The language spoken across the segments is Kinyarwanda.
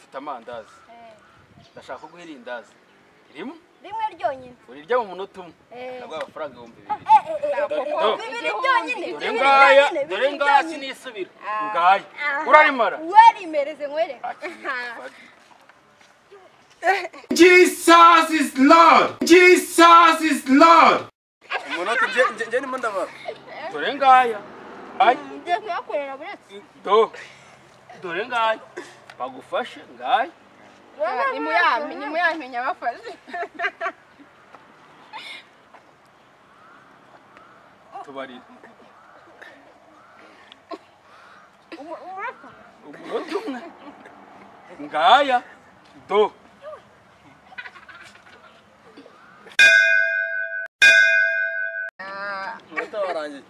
mfite amandazi ndashaka kuguha irindazi rimwe ryonyine urirya mu munota umwe nabwo amafaranga 2000 bibiri byonyine dore ngaya sinisubira ngaya urarimara warimereze nkwereka Jesus is Lord. Jesus is Lord. umunota nje nimo ndabara dore ngaya ngiye kuyakorera buretse dore ngaya bagufashe ngaya nimuyamenya bafashe tubarira umunota umwe ngaya umunota warangiye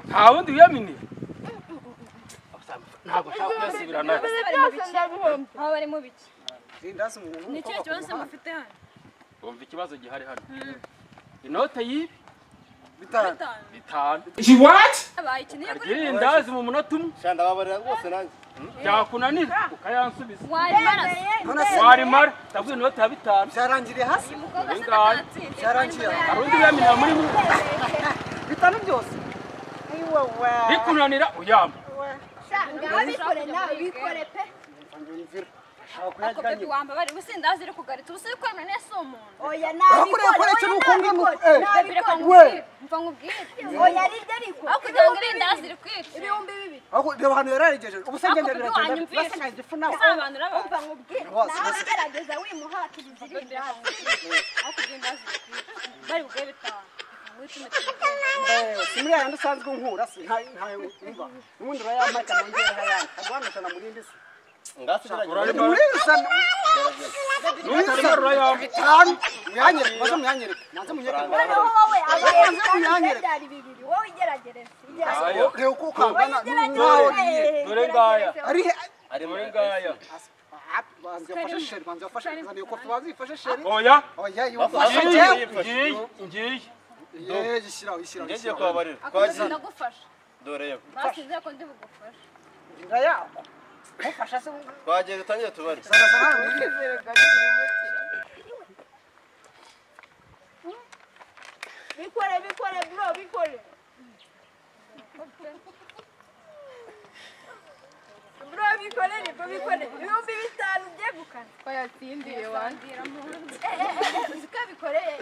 nta wundi wiyaminiye ntabwo nshaka kuyasubirana aho bari mu biki Sindazi umuntu ni cyo kibazo mufite hano wumva ikibazo gihari hano inote y'ibi bitanu She what? irindazi mu munota umwe shanda babarira rwose nanjye byakunanira ukayansubiza warimara warimara ndavuga inote ya 5 byarangiriye hasi ngaya byarangiye hari undi wiyaminiye muri mwe bitanu byose bikunanira uyamba ngaho bikore nawe bikore pe wamba bari gusindazi iri kugarita ubusi kwemera nese umuntu oya nabikore icyo n'ukongana mva nkubwire oya rirya riko aho kugira ngo irindazi iri kwica ibihumbi bibiri aho reba hano yararegeje ubusenge nderera basanga igifu nawe abantu raba umva nkubwire nawe gerageza wimuhatiriza irindazi aho kugira indazi iri kwica bari bugwe bitanu simuri yandi usanzwe nkura si ntayo umva n'ubundi urayamaka nongera hayandi agwanishana muri indi si muri sana n'utarimo urayamba bitanu yanyereka baza muyanyereka nanze munyereka noneho wowe abaye byari bibiri wowe igeragereza reba uko ukangana dore ngaya ari dore ngaya banze yafashe sheri banze yafashe zaniye ko tubazi yifashe sheri oya oya yifashe jewe ngiye yishyiraho ngiye kubabarira twagiye ndagufasha dore yo basize ko ndi bugufasha ngaya mufasha se twagiye dutangiye tubari bikore bro bikore bro bikore ibihumbi bitanu byegukana twayatsindiye wandira mu uziko bikoreye